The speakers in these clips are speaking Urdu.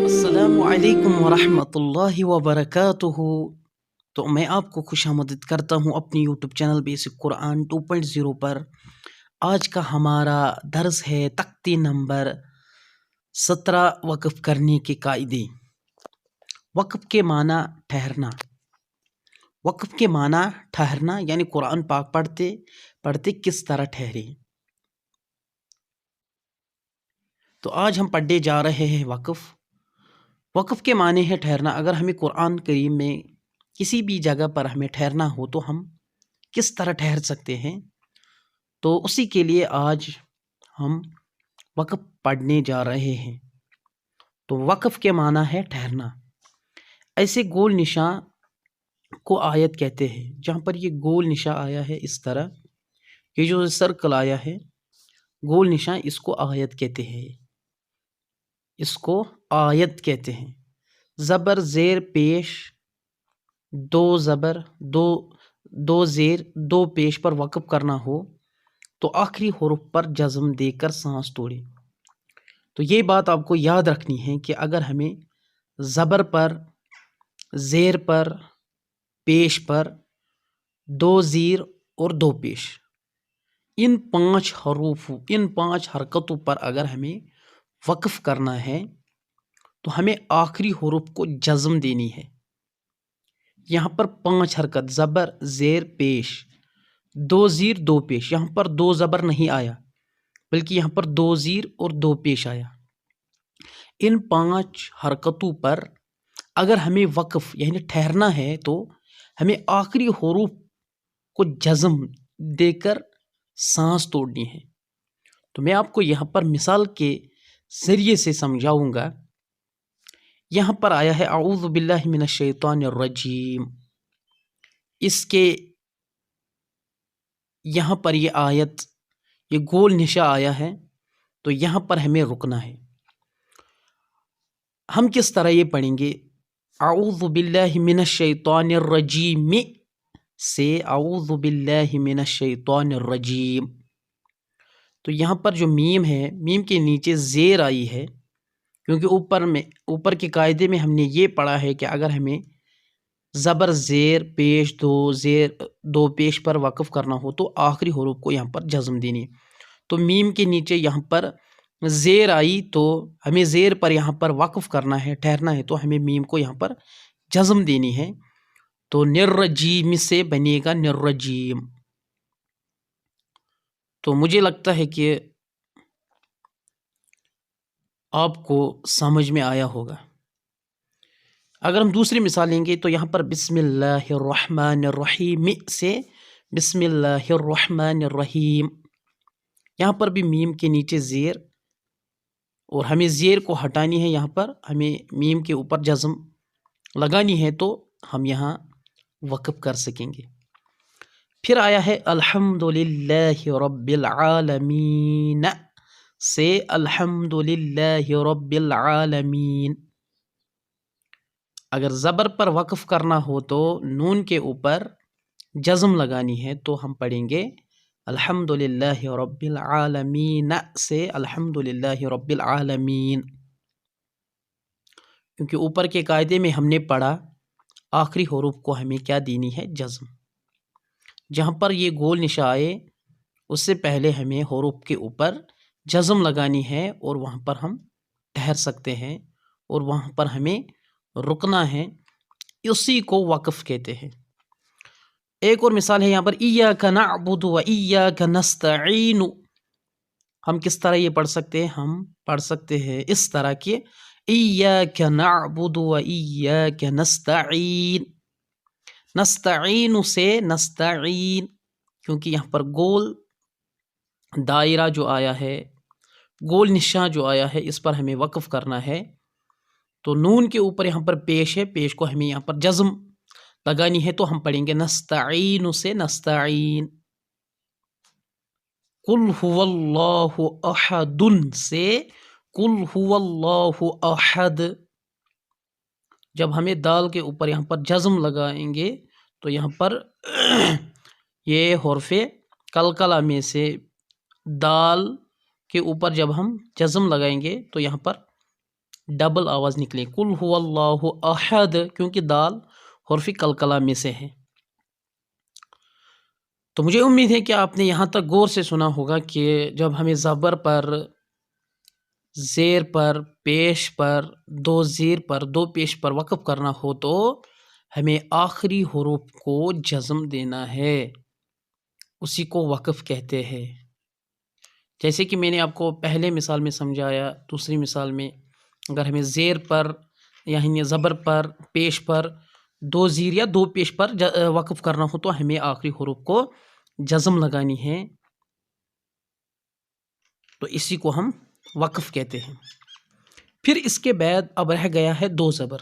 السلام علیکم ورحمۃ اللہ وبرکاتہ۔ تو میں آپ کو خوش آمدید کرتا ہوں اپنی یوٹیوب چینل بیسک قرآن 2.0 پر۔ آج کا ہمارا درس ہے تختی نمبر 17، وقف کرنے کے قاعدے۔ وقف کے معنی ٹھہرنا۔ وقف کے معنی ٹھہرنا یعنی قرآن پاک پڑھتے پڑھتے کس طرح ٹھہرے۔ تو آج ہم پڑھنے جا رہے ہیں وقف۔ وقف کے معنی ہے ٹھہرنا۔ اگر ہمیں قرآن کریم میں کسی بھی جگہ پر ہمیں ٹھہرنا ہو تو ہم کس طرح ٹھہر سکتے ہیں، تو اسی کے لیے آج ہم وقف پڑھنے جا رہے ہیں۔ تو وقف کے معنی ہے ٹھہرنا۔ ایسے گول نشان کو آیت کہتے ہیں۔ جہاں پر یہ گول نشان آیا ہے اس طرح، یہ جو سرکل آیا ہے گول نشان، اس کو آیت کہتے ہیں۔ اس کو آیت کہتے ہیں۔ زبر زیر پیش، دو زبر دو زیر دو پیش پر وقف کرنا ہو تو آخری حروف پر جزم دے کر سانس توڑے۔ تو یہ بات آپ کو یاد رکھنی ہے کہ اگر ہمیں زبر پر، زیر پر، پیش پر، دو زیر اور دو پیش، ان 5 حرکتوں پر اگر ہمیں وقف کرنا ہے تو ہمیں آخری حروف کو جزم دینی ہے۔ یہاں پر 5 حرکت، زبر زیر پیش، دو زیر دو پیش، یہاں پر دو زبر نہیں آیا بلکہ یہاں پر دو زیر اور دو پیش آیا۔ ان 5 حرکتوں پر اگر ہمیں وقف یعنی ٹھہرنا ہے تو ہمیں آخری حروف کو جزم دے کر سانس توڑنی ہے۔ تو میں آپ کو یہاں پر مثال کے ذریعے سے سمجھاؤں گا۔ یہاں پر آیا ہے اعوذ باللہ من الشیطان الرجیم، اس کے یہاں پر یہ آیت، یہ گول نشان آیا ہے، تو یہاں پر ہمیں رکنا ہے۔ ہم کس طرح یہ پڑھیں گے؟ اعوذ باللہ من الشیطان الرجیم سے اعوذ باللہ من الشیطان الرجیم۔ تو یہاں پر جو میم ہے، میم کے نیچے زیر آئی ہے، کیونکہ اوپر کے قاعدے میں ہم نے یہ پڑھا ہے کہ اگر ہمیں زبر زیر پیش، دو پیش پر وقف کرنا ہو تو آخری حروف کو یہاں پر جزم دینی ہے۔ تو میم کے نیچے یہاں پر زیر آئی تو ہمیں زیر پر یہاں پر وقف کرنا ہے، ٹھہرنا ہے، تو ہمیں میم کو یہاں پر جزم دینی ہے۔ تو نرجیم سے بنے گا نرجیم۔ تو مجھے لگتا ہے کہ آپ کو سمجھ میں آیا ہوگا۔ اگر ہم دوسری مثال لیں گے تو یہاں پر بسم اللہ الرحمن الرحیم سے بسم اللہ الرحمن الرحیم، یہاں پر بھی میم کے نیچے زیر، اور ہمیں زیر کو ہٹانی ہے، یہاں پر ہمیں میم کے اوپر جزم لگانی ہے تو ہم یہاں وقف کر سکیں گے۔ پھر آیا ہے الحمدللہ رب العالمین سے الحمدللہ رب العالمین۔ اگر زبر پر وقف کرنا ہو تو نون کے اوپر جزم لگانی ہے تو ہم پڑھیں گے الحمدللہ رب العالمین سے الحمدللہ رب العالمین، کیونکہ اوپر کے قاعدے میں ہم نے پڑھا آخری حروف کو ہمیں کیا دینی ہے؟ جزم۔ جہاں پر یہ گول نشان آئے اس سے پہلے ہمیں حروف کے اوپر جزم لگانی ہے اور وہاں پر ہم ٹھہر سکتے ہیں اور وہاں پر ہمیں رکنا ہے، اسی کو وقف کہتے ہیں۔ ایک اور مثال ہے یہاں پر ایاک نعبد و ایاک نستعین۔ ہم کس طرح یہ پڑھ سکتے ہیں؟ ہم پڑھ سکتے ہیں اس طرح کہ ایاک نعبد و ایاک نستعین، نستعین سے نستعین، کیونکہ یہاں پر گول دائرہ جو آیا ہے، گول نشان جو آیا ہے، اس پر ہمیں وقف کرنا ہے۔ تو نون کے اوپر یہاں پر پیش ہے، پیش کو ہمیں یہاں پر جزم لگانی ہے تو ہم پڑھیں گے نستعین سے نستعین۔ قل هو اللہ احد سے قل هو اللہ احد۔ جب ہمیں دال کے اوپر یہاں پر جزم لگائیں گے تو یہاں پر یہ حرف قلقلہ میں سے دال کے اوپر جب ہم جزم لگائیں گے تو یہاں پر ڈبل آواز نکلے، قل هو اللہ احد، کیونکہ دال حرف قلقلہ میں سے ہے۔ تو مجھے امید ہے کہ آپ نے یہاں تک غور سے سنا ہوگا کہ جب ہمیں زبر پر، زیر پر، پیش پر، دو زیر پر، دو پیش پر وقف کرنا ہو تو ہمیں آخری حروف کو جزم دینا ہے، اسی کو وقف کہتے ہیں۔ جیسے کہ میں نے آپ کو پہلے مثال میں سمجھایا، دوسری مثال میں اگر ہمیں زیر پر یعنی زبر پر، پیش پر، دو زیر یا دو پیش پر وقف کرنا ہو تو ہمیں آخری حروف کو جزم لگانی ہے، تو اسی کو ہم وقف کہتے ہیں۔ پھر اس کے بعد اب رہ گیا ہے دو زبر۔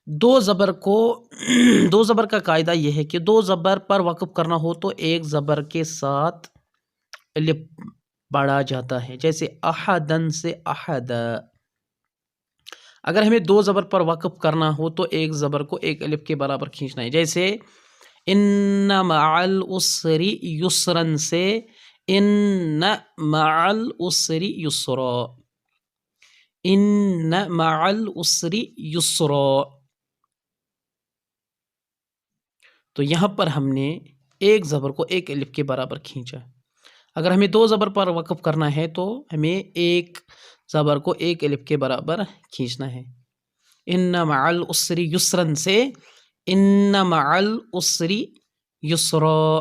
دو زبر کا قاعدہ یہ ہے کہ دو زبر پر وقف کرنا ہو تو ایک زبر کے ساتھ الف پڑھا جاتا ہے، جیسے احدن سے احد۔ اگر ہمیں دو زبر پر وقف کرنا ہو تو ایک زبر کو ایک الف کے برابر کھینچنا ہے، جیسے ان مع العسر یسرا سے ان مع العسر یسرا، ان مع العسر یسرا۔ تو یہاں پر ہم نے ایک زبر کو ایک الف کے برابر کھینچا۔ اگر ہمیں دو زبر پر وقف کرنا ہے تو ہمیں ایک زبر کو ایک الف کے برابر کھینچنا ہے۔ ان مع العسر یسرا سے ان مع العسر یسرا۔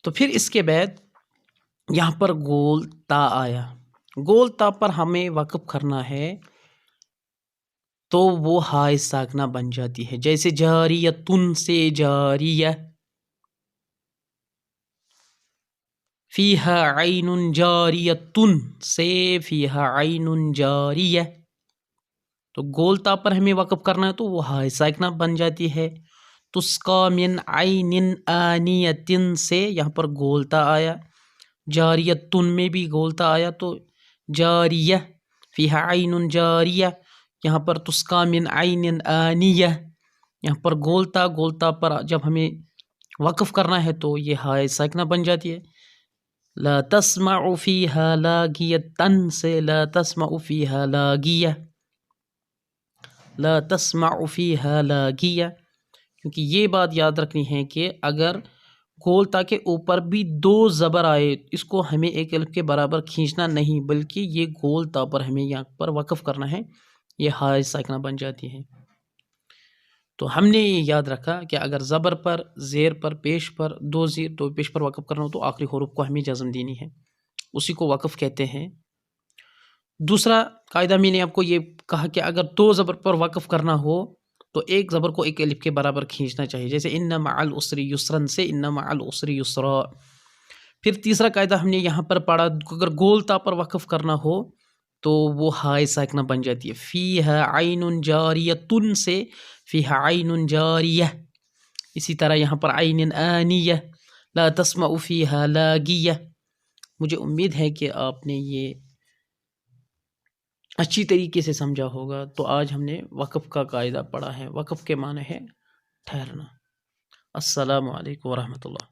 تو پھر اس کے بعد یہاں پر گول تا آیا، گول تا پر ہمیں وقف کرنا ہے تو وہ ہائے ساکنہ بن جاتی ہے، جیسے جاریتن سے جاریہ، فیہا عین جاریتن سے فیہا عین جاریہ۔ تو گول تا پر ہمیں وقف کرنا ہے تو وہ ہائے ساکنہ بن جاتی ہے۔ تسقا من عین آنیۃ سے یہاں پر گول تا آیا، جاریتن میں بھی گول تا آیا تو جاریہ، فیہا عین جاریہ، یہاں پر تسقا من عین آنیہ، یہاں پر گول تا پر جب ہمیں وقف کرنا ہے تو یہ ہائے ساکنہ بن جاتی ہے۔ لا تسمع فیہا لاغیۃ سے لا تسمع فیہا لاغیہ، لا تسمع فیہا لاغیہ، کیونکہ یہ بات یاد رکھنی ہے کہ اگر گول تا کے اوپر بھی دو زبر آئے اس کو ہمیں ایک الف کے برابر کھینچنا نہیں، بلکہ یہ گول تا پر ہمیں یہاں پر وقف کرنا ہے، یہ ہائے ساکنہ بن جاتی ہے۔ تو ہم نے یہ یاد رکھا کہ اگر زبر پر، زیر پر، پیش پر، دو زیر دو پیش پر وقف کرنا ہو تو آخری حروف کو ہمیں جزم دینی ہے، اسی کو وقف کہتے ہیں۔ دوسرا قاعدہ میں نے آپ کو یہ کہا کہ اگر دو زبر پر وقف کرنا ہو تو ایک زبر کو ایک الف کے برابر کھینچنا چاہیے، جیسے ان مع العسر یسرا سے ان مع العسر یسرا۔ پھر تیسرا قاعدہ ہم نے یہاں پر پڑھا، اگر گول تا پر وقف کرنا ہو تو وہ ہائے ساکنہ بن جاتی ہے، فیہا عین جاریتن سے فیہا عین جاریہ۔ اسی طرح یہاں پر عین آنیہ، لا تسمع فیہا لاغیہ۔ مجھے امید ہے کہ آپ نے یہ اچھی طریقے سے سمجھا ہوگا۔ تو آج ہم نے وقف کا قاعدہ پڑھا ہے، وقف کے معنی ہے ٹھہرنا۔ السلام علیکم ورحمۃ اللہ۔